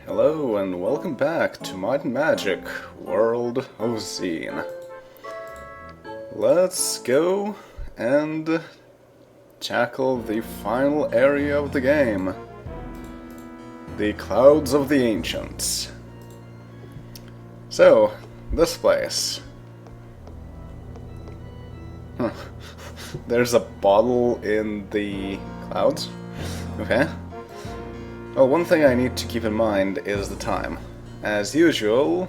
Hello and welcome back to Might and Magic, World of XEEN. Let's go and tackle the final area of the game. The Clouds of the Ancients. So, this place. There's a bottle in the clouds? Okay. Well, one thing I need to keep in mind is the time. As usual,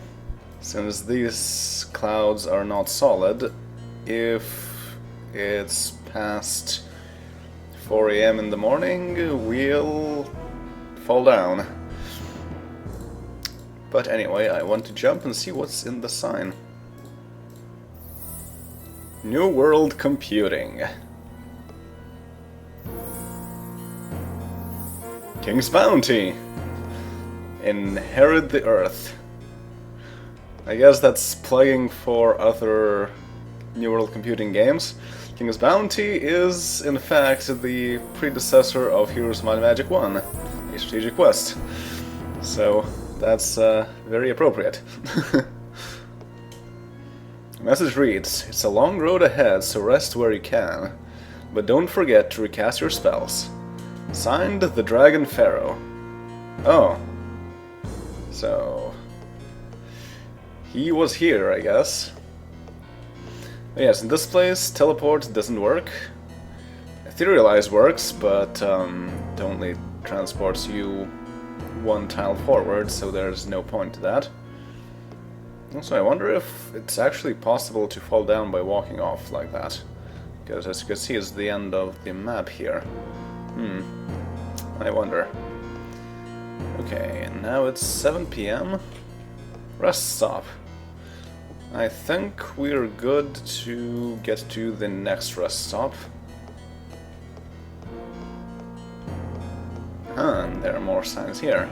since these clouds are not solid, if it's past 4 AM in the morning, we'll fall down. But anyway, I want to jump and see what's in the sign. New World Computing. King's Bounty! Inherit the Earth. I guess that's plugging for other New World Computing games. King's Bounty is, in fact, the predecessor of Heroes Might and Magic 1, a strategic quest. So, that's very appropriate. The message reads, "It's a long road ahead, so rest where you can. But don't forget to recast your spells. Signed, the Dragon Pharaoh." Oh. So... he was here, I guess. But yes, in this place, teleport doesn't work. Etherealize works, but it only transports you one tile forward, so there's no point to that. Also, I wonder if it's actually possible to fall down by walking off like that. Because as you can see, it's the end of the map here. I wonder. Okay, now it's 7 PM. Rest stop. I think we're good to get to the next rest stop. And there are more signs here.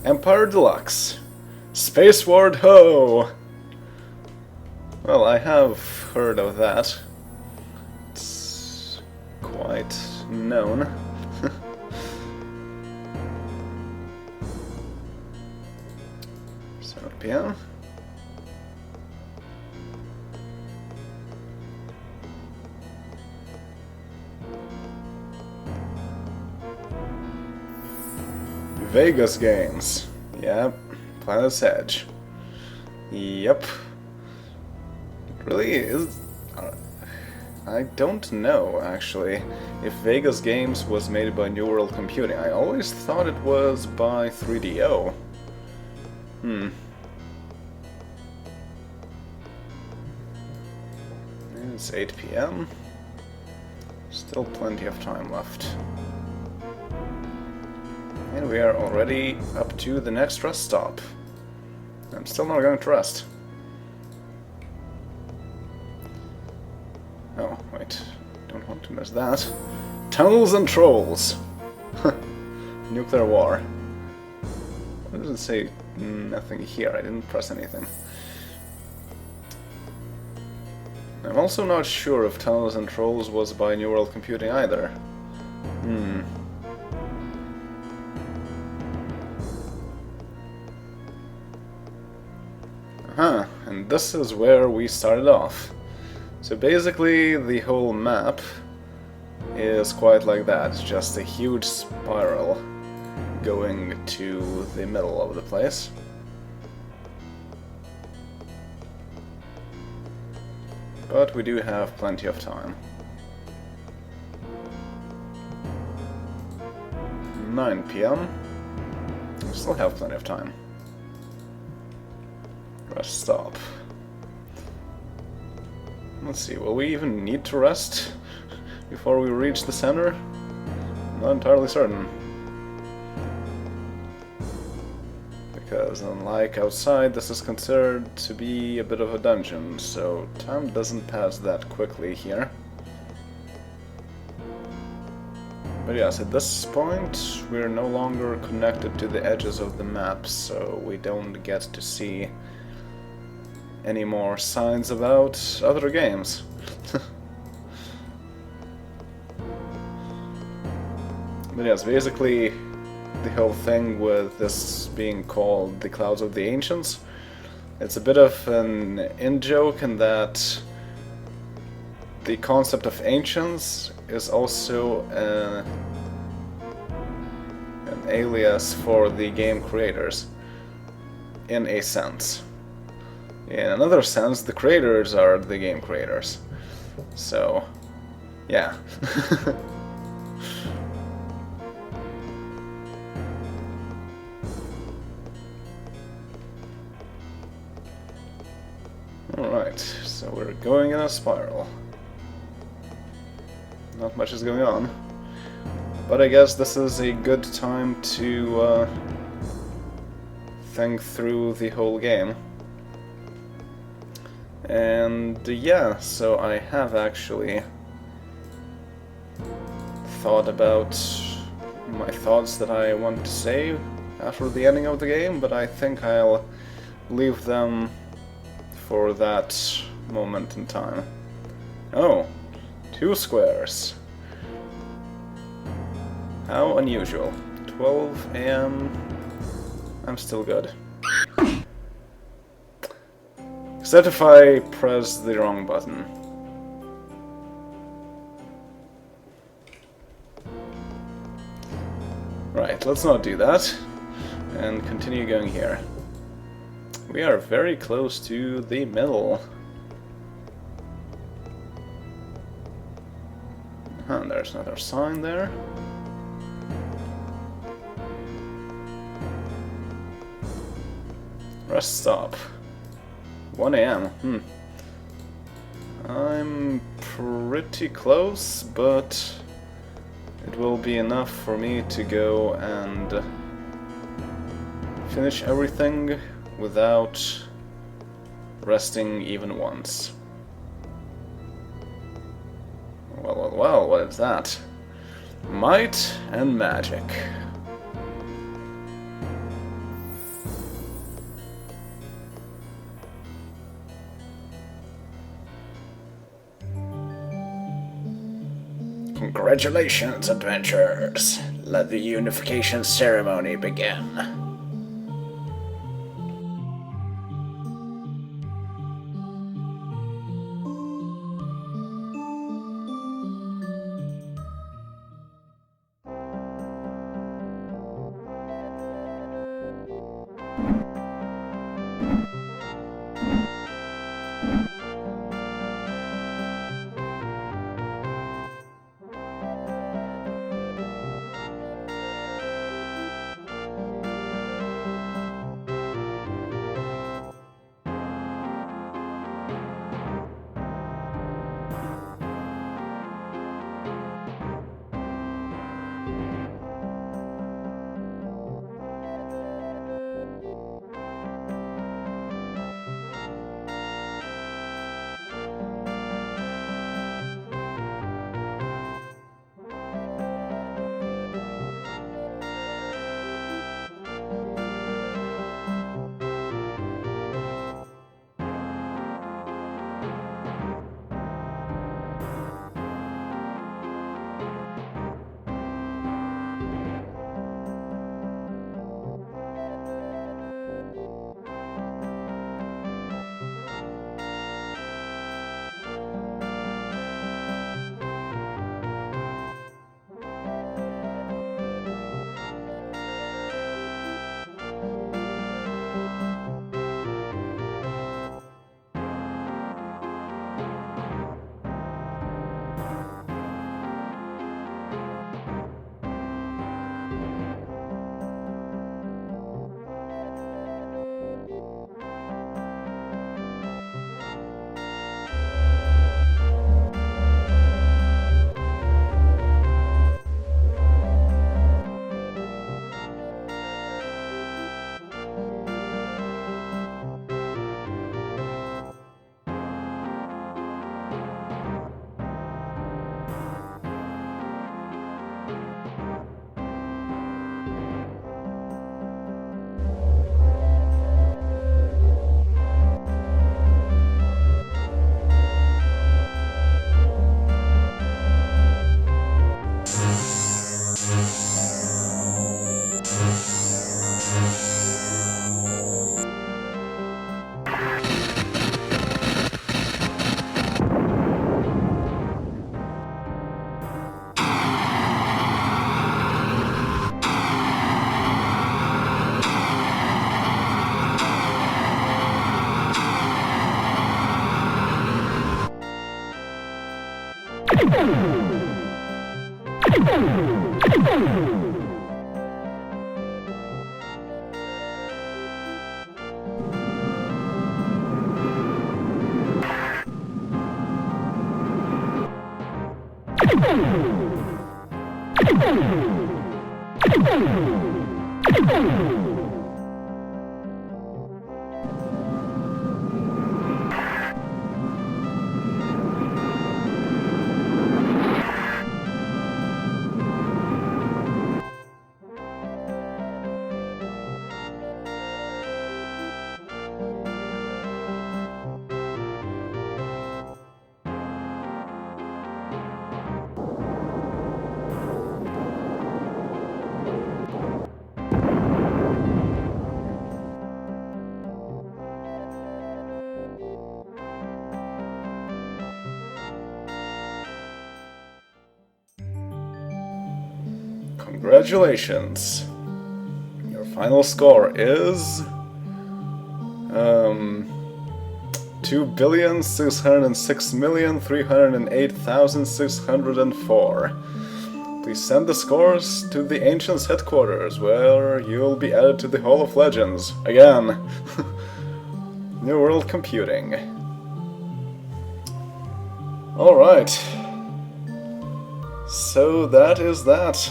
Empire Deluxe. Space Ward Ho! Well, I have heard of that. It's quite known. 7 PM. Vegas games. Yep. Planet's Edge. Yep. It really is... I don't know, actually, if Vegas Games was made by New World Computing. I always thought it was by 3DO. It's 8 PM. Still plenty of time left. And we are already up to the next rest stop. I'm still not going to rest. Oh, wait. Don't want to miss that. Tunnels and Trolls! Nuclear War. Why does it say nothing here? I didn't press anything. I'm also not sure if Tunnels and Trolls was by New World Computing either. And this is where we started off. So basically, the whole map is quite like that. It's just a huge spiral going to the middle of the place. But we do have plenty of time. 9 PM. We still have plenty of time. Rest stop. Let's see, will we even need to rest before we reach the center? I'm not entirely certain. Because unlike outside, this is considered to be a bit of a dungeon, so time doesn't pass that quickly here. But yes, at this point, we're no longer connected to the edges of the map, so we don't get to see any more signs about other games. But yes, basically the whole thing with this being called the Clouds of the Ancients. It's a bit of an in-joke in that the concept of ancients is also an alias for the game creators, in a sense. In another sense, the creators are the game creators. So, yeah. Alright, so we're going in a spiral. Not much is going on. But I guess this is a good time to think through the whole game. And yeah, so I have actually thought about my thoughts that I want to say after the ending of the game, but I think I'll leave them for that moment in time. Oh, 2 squares. How unusual. 12 AM. I'm still good. Except if I press the wrong button. Right, let's not do that. And continue going here. We are very close to the middle. And there's another sign there. Rest stop. 1 AM. I'm pretty close, but it will be enough for me to go and finish everything without resting even once. Well, what is that? Might and magic. Congratulations, adventurers! Let the unification ceremony begin. Congratulations. Your final score is 2,606,308,604. Please send the scores to the Ancients headquarters, where you'll be added to the Hall of Legends. Again. New World Computing. Alright. So that is that.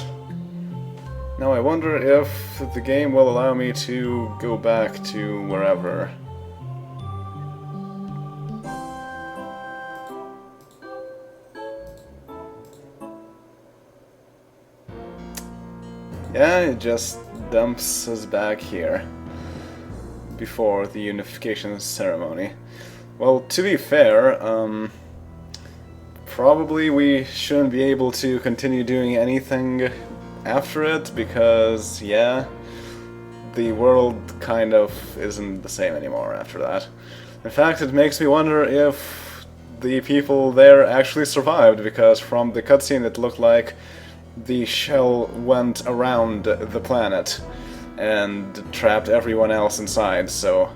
Now I wonder if the game will allow me to go back to wherever. Yeah, it just dumps us back here before the Unification ceremony. Well, to be fair, probably we shouldn't be able to continue doing anything after it, because, yeah, the world kind of isn't the same anymore after that. In fact, it makes me wonder if the people there actually survived, because from the cutscene it looked like the shell went around the planet and trapped everyone else inside, so,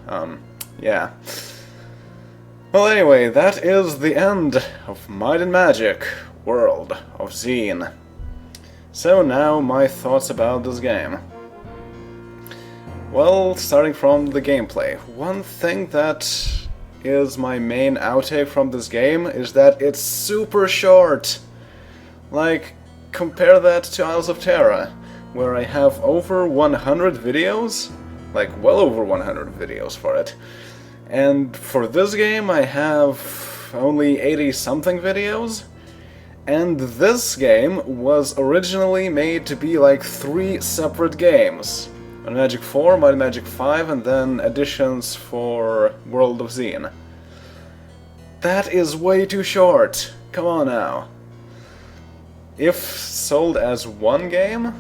yeah. Well, anyway, that is the end of Might and Magic: World of XEEN. So now, my thoughts about this game. Well, starting from the gameplay, one thing that is my main outtake from this game is that it's super short. Like, compare that to Isles of Terra, where I have over 100 videos, like well over 100 videos for it. And for this game I have only 80-something videos. And this game was originally made to be like 3 separate games. Might and Magic 4, Might and Magic 5, and then additions for World of XEEN. That is way too short. Come on now. If sold as one game,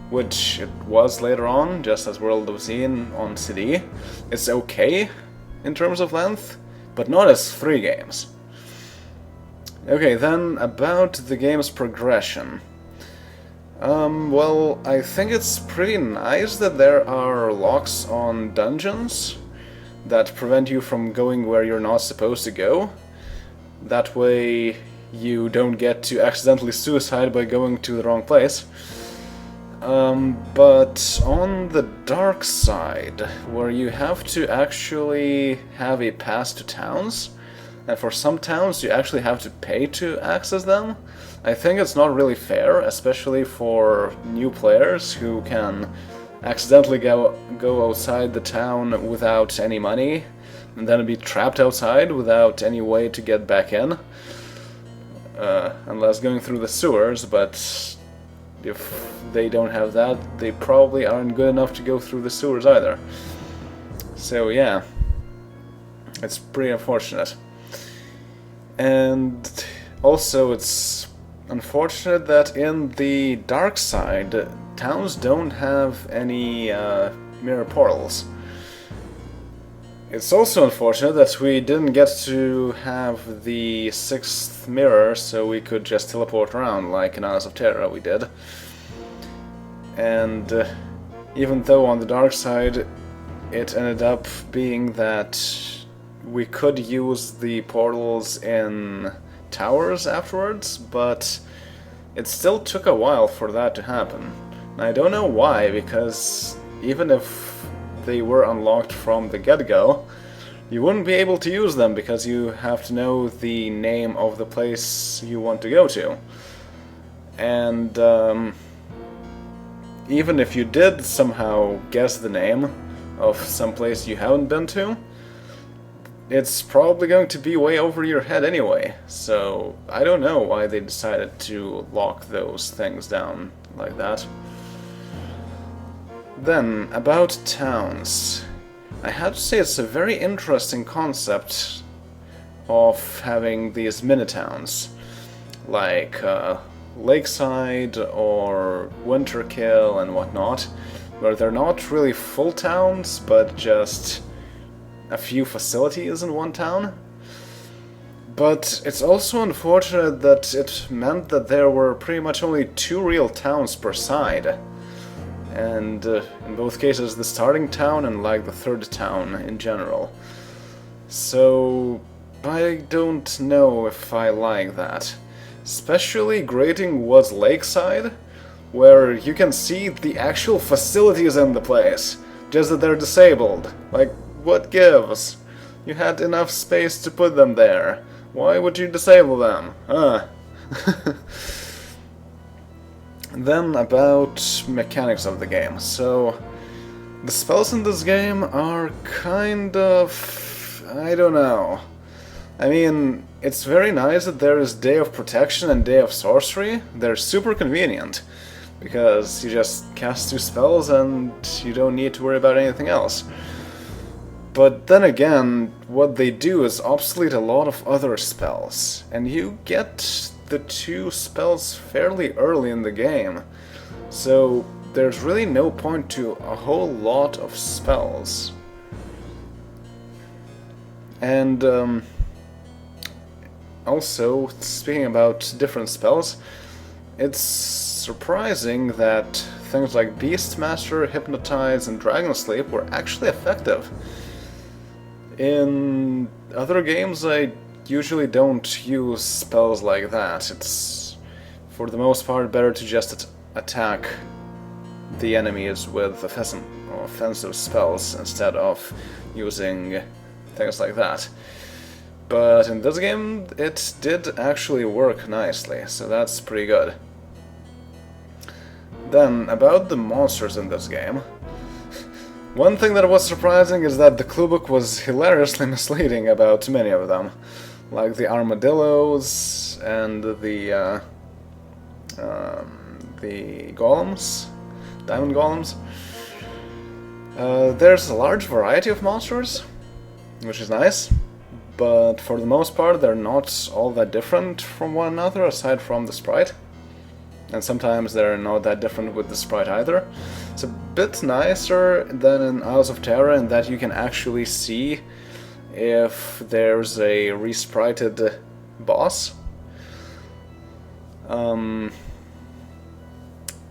which it was later on, just as World of XEEN on CD, it's okay in terms of length, but not as 3 games. Okay, then about the game's progression. Well, I think it's pretty nice that there are locks on dungeons that prevent you from going where you're not supposed to go. That way you don't get to accidentally suicide by going to the wrong place. But on the dark side, where you have to actually have a pass to towns, and for some towns you actually have to pay to access them, I think it's not really fair, especially for new players who can accidentally go outside the town without any money, and then be trapped outside without any way to get back in. Unless going through the sewers, but if they don't have that, they probably aren't good enough to go through the sewers either. So yeah, it's pretty unfortunate. And also it's unfortunate that in the dark side, towns don't have any mirror portals. It's also unfortunate that we didn't get to have the 6th mirror, so we could just teleport around like in Isles of Terra we did. And even though on the dark side it ended up being that we could use the portals in towers afterwards, but it still took a while for that to happen. And I don't know why, because even if they were unlocked from the get-go, you wouldn't be able to use them because you have to know the name of the place you want to go to. And even if you did somehow guess the name of some place you haven't been to, it's probably going to be way over your head anyway. So I don't know why they decided to lock those things down like that. Then, about towns. I have to say it's a very interesting concept of having these mini-towns, like Lakeside or Winterkill and whatnot, where they're not really full towns, but just a few facilities in one town. But it's also unfortunate that it meant that there were pretty much only 2 real towns per side. And in both cases the starting town and like the 3rd town in general. So I don't know if I like that. Especially grating was Lakeside, where you can see the actual facilities in the place, just that they're disabled. Like, what gives? You had enough space to put them there. Why would you disable them? Huh. Then about mechanics of the game. So, the spells in this game are kind of... I don't know. I mean, it's very nice that there is Day of Protection and Day of Sorcery. They're super convenient, because you just cast 2 spells and you don't need to worry about anything else. But then again, what they do is obsolete a lot of other spells, and you get the 2 spells fairly early in the game, so there's really no point to a whole lot of spells. And also, speaking about different spells, it's surprising that things like Beastmaster, Hypnotize, and Dragon Sleep were actually effective. In other games, I usually don't use spells like that. It's, for the most part, better to just attack the enemies with offensive spells instead of using things like that. But in this game, it did actually work nicely, so that's pretty good. Then, about the monsters in this game. One thing that was surprising is that the cluebook was hilariously misleading about many of them. Like the armadillos and the golems, diamond golems. There's a large variety of monsters, which is nice, but for the most part they're not all that different from one another aside from the sprite. And sometimes they're not that different with the sprite either. It's a bit nicer than in Isles of Terra in that you can actually see if there's a resprited boss.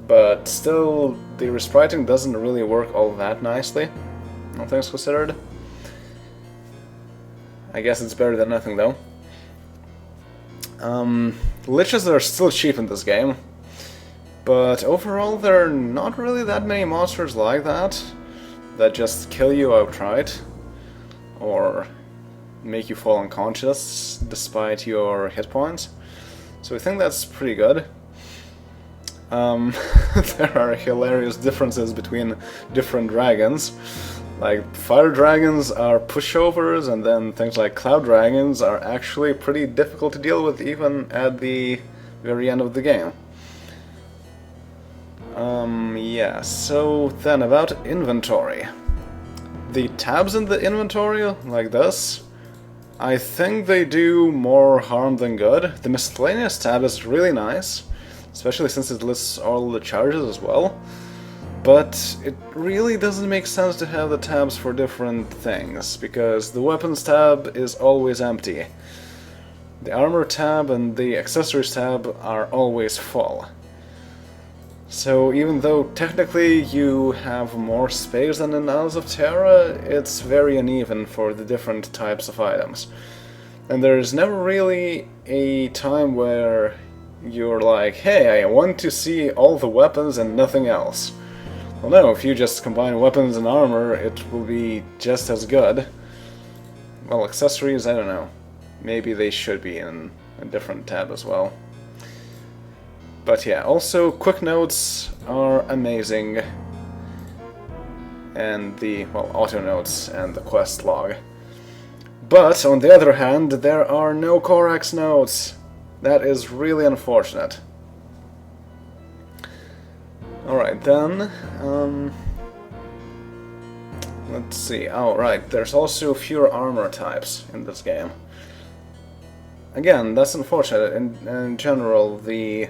But still, the respriting doesn't really work all that nicely, all things considered. I guess it's better than nothing though. Liches are still cheap in this game, but overall there are not really that many monsters like that just kill you outright, or make you fall unconscious despite your hit points. So I think that's pretty good. There are hilarious differences between different dragons. Like, fire dragons are pushovers, and then things like cloud dragons are actually pretty difficult to deal with even at the very end of the game. Yeah, so then about inventory. The tabs in the inventory, like this, I think they do more harm than good. The miscellaneous tab is really nice, especially since it lists all the charges as well. But it really doesn't make sense to have the tabs for different things, because the weapons tab is always empty. The armor tab and the accessories tab are always full. So even though technically you have more space than in Isles of Terra, it's very uneven for the different types of items. And there's never really a time where you're like, hey, I want to see all the weapons and nothing else. Well, no, if you just combine weapons and armor, it will be just as good. Well, accessories, I don't know. Maybe they should be in a different tab as well. But yeah, also quick notes are amazing. And the, well, auto notes and the quest log. But, on the other hand, there are no Corax notes. That is really unfortunate. Alright then, let's see. Oh, right, there's also fewer armor types in this game. Again, that's unfortunate. In general, the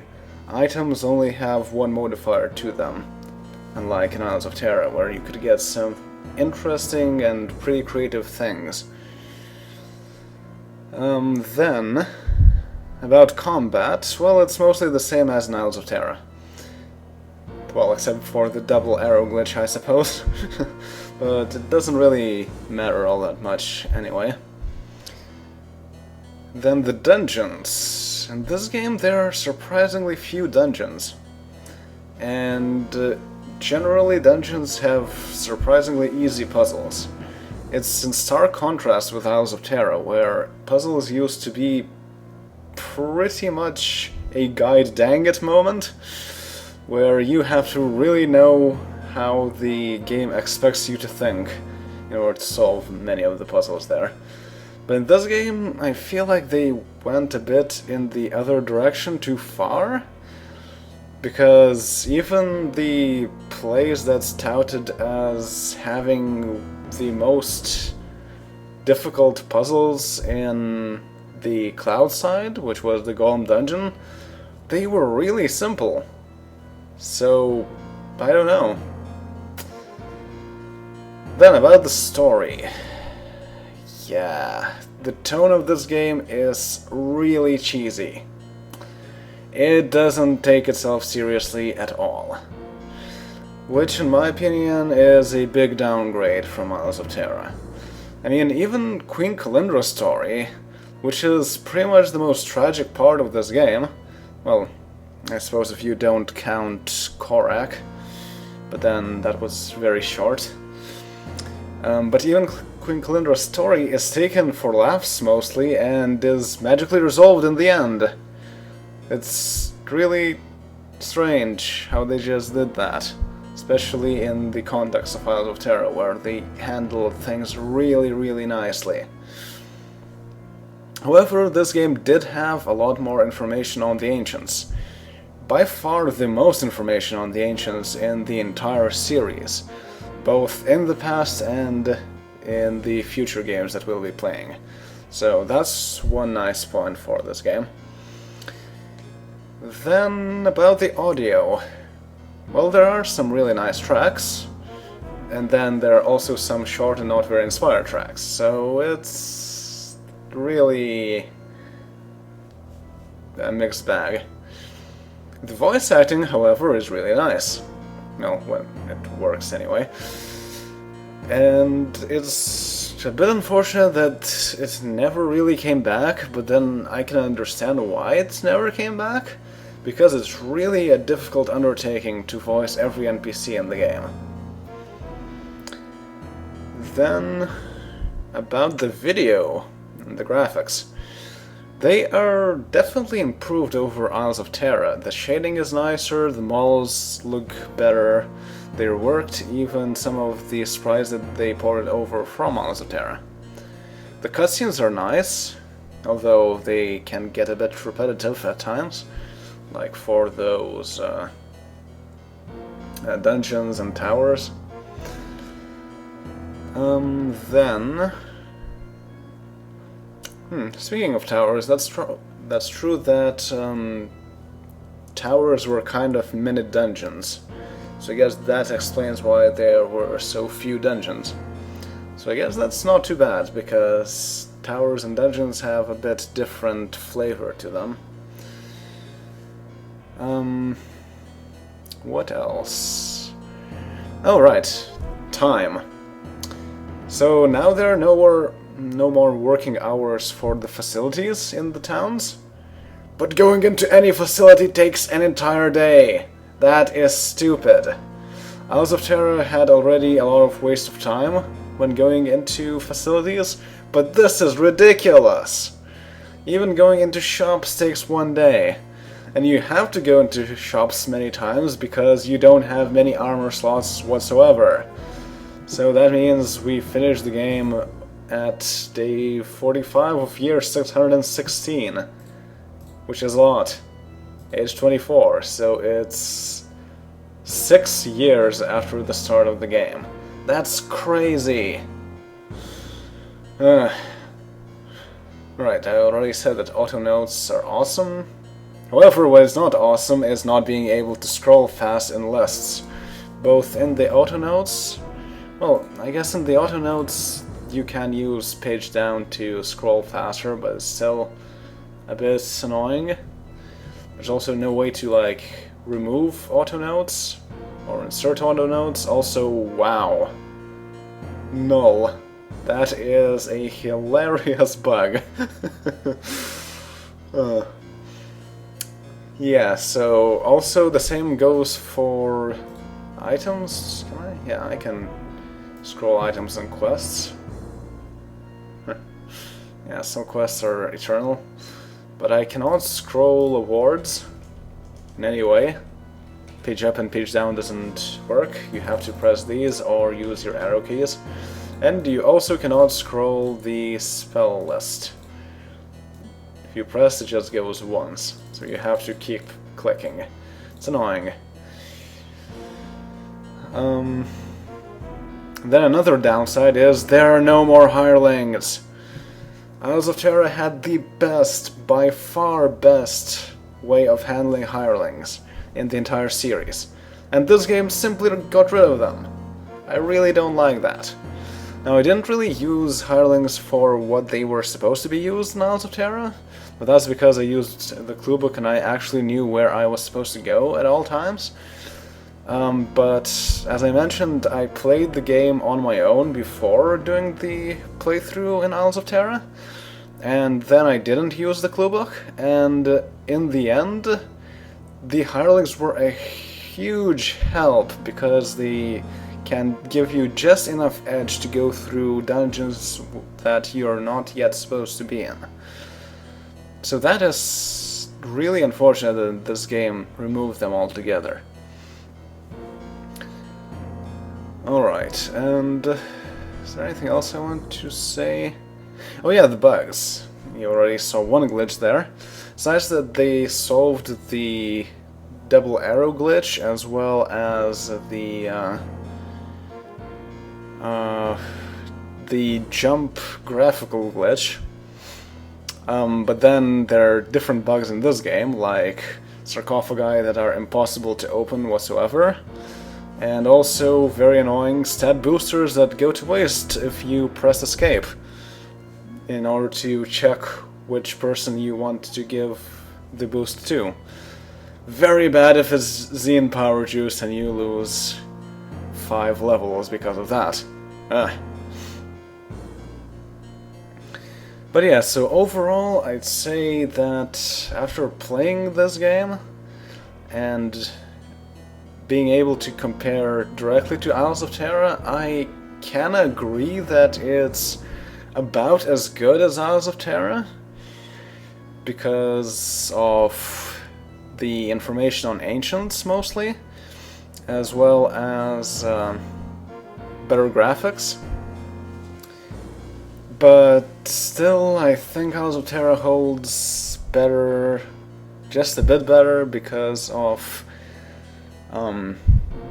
items only have one modifier to them, unlike in Isles of Terra, where you could get some interesting and pretty creative things. Then, about combat, well, it's mostly the same as in Isles of Terra. Well, except for the double arrow glitch, I suppose. But it doesn't really matter all that much anyway. Then the dungeons. In this game there are surprisingly few dungeons. And generally dungeons have surprisingly easy puzzles. It's in stark contrast with Isles of Terra, where puzzles used to be pretty much a guide dang it moment, where you have to really know how the game expects you to think in order to solve many of the puzzles there. But in this game, I feel like they went a bit in the other direction too far, because even the place that's touted as having the most difficult puzzles in the Cloud side, which was the Golem Dungeon, they were really simple. So, I don't know. Then about the story. Yeah, the tone of this game is really cheesy. It doesn't take itself seriously at all. Which, in my opinion, is a big downgrade from Isles of Terra. I mean, even Queen Calindra's story, which is pretty much the most tragic part of this game, well, I suppose if you don't count Korak, but then that was very short. But even Queen Calindra's story is taken for laughs mostly, and is magically resolved in the end. It's really strange how they just did that, especially in the context of Isles of Terra, where they handled things really, really nicely. However, this game did have a lot more information on the Ancients. By far the most information on the Ancients in the entire series, both in the past and in the future games that we'll be playing. So that's one nice point for this game. Then about the audio. Well, there are some really nice tracks, and then there are also some short and not very inspired tracks, so it's really a mixed bag. The voice acting, however, is really nice. Well, when it works anyway. And it's a bit unfortunate that it never really came back, but then I can understand why it never came back, because it's really a difficult undertaking to voice every NPC in the game. Then, about the video and the graphics. They are definitely improved over Isles of Terra. The shading is nicer, the models look better, they reworked even some of the sprites that they ported over from Isles of Terra. The cutscenes are nice, although they can get a bit repetitive at times, like for those dungeons and towers. Speaking of towers, that's true. That's true that towers were kind of mini dungeons. So I guess that explains why there were so few dungeons. So I guess that's not too bad, because towers and dungeons have a bit different flavor to them. What else? Oh, right. Time. So now there are no more working hours for the facilities in the towns. But going into any facility takes an entire day. That is stupid. Isles of Terror had already a lot of waste of time when going into facilities, but this is ridiculous! Even going into shops takes one day. And you have to go into shops many times because you don't have many armor slots whatsoever. So that means we finish the game at day 45 of year 616, which is a lot. Age 24, so it's 6 years after the start of the game. That's crazy! Right, I already said that auto notes are awesome. However, what is not awesome is not being able to scroll fast in lists. Both in the auto notes, well, I guess in the auto notes you can use page down to scroll faster, but it's still a bit annoying. There's also no way to, like, remove auto notes or insert auto notes. Also, wow. Null. That is a hilarious bug. Yeah, so also the same goes for items. Can I? Yeah, I can scroll items and quests. Yeah, some quests are eternal, but I cannot scroll awards in any way. Page up and page down doesn't work. You have to press these or use your arrow keys. And you also cannot scroll the spell list. If you press, it just goes once, so you have to keep clicking. It's annoying. Then another downside is there are no more hirelings. Isles of Terror had the best, by far best, way of handling hirelings in the entire series. And this game simply got rid of them. I really don't like that. Now, I didn't really use hirelings for what they were supposed to be used in Isles of Terror, but that's because I used the clue book and I actually knew where I was supposed to go at all times. But, as I mentioned, I played the game on my own before doing the playthrough in Isles of Terror, and then I didn't use the clue book, and in the end, the hirelings were a huge help because they can give you just enough edge to go through dungeons that you're not yet supposed to be in. So that is really unfortunate that this game removed them altogether. Alright, and is there anything else I want to say? Oh yeah, the bugs. You already saw one glitch there. Besides that, they solved the double arrow glitch as well as the jump graphical glitch. But then there are different bugs in this game, like sarcophagi that are impossible to open whatsoever, and also very annoying stat boosters that go to waste if you press escape in order to check which person you want to give the boost to. Very bad if it's XEEN power juice and you lose 5 levels because of that. But yeah, so overall I'd say that after playing this game and being able to compare directly to Isles of Terror, I can agree that it's about as good as Isles of Terror because of the information on Ancients mostly, as well as better graphics. But still, I think Isles of Terror holds better, just a bit better, because of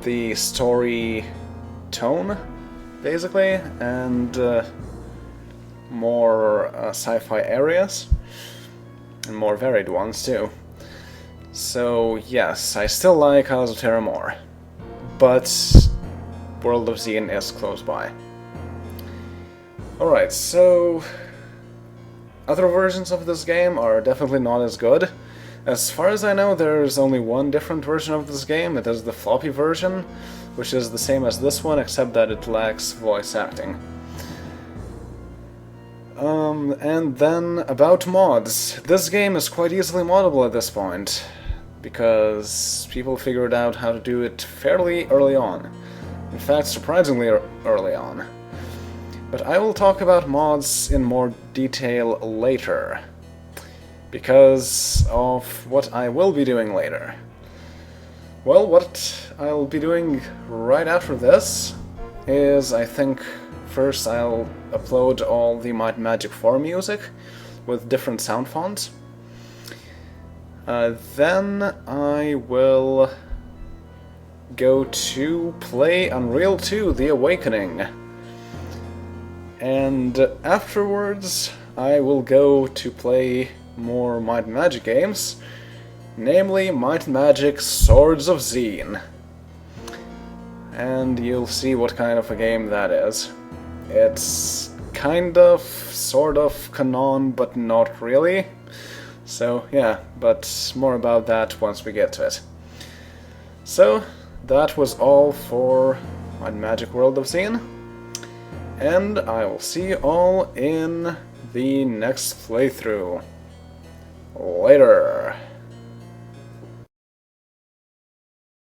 the story tone, basically, and more sci-fi areas, and more varied ones too. So yes, I still like Isles of Terra more, but World of XEEN is close by. Alright, so other versions of this game are definitely not as good. As far as I know, there's only one different version of this game. It is the floppy version, which is the same as this one, except that it lacks voice acting. And then about mods. This game is quite easily moddable at this point, because people figured out how to do it fairly early on. In fact, surprisingly early on. But I will talk about mods in more detail later, because of what I will be doing later. Well, what I'll be doing right after this is, I think, first I'll upload all the Might and Magic 4 music with different sound fonts. Then I will go to play Unreal 2: The Awakening. And afterwards, I will go to play more Might and Magic games, namely Might and Magic Swords of XEEN. And you'll see what kind of a game that is. It's kind of, sort of canon, but not really. So yeah, but more about that once we get to it. So, that was all for Might and Magic World of XEEN. And I will see you all in the next playthrough. Later.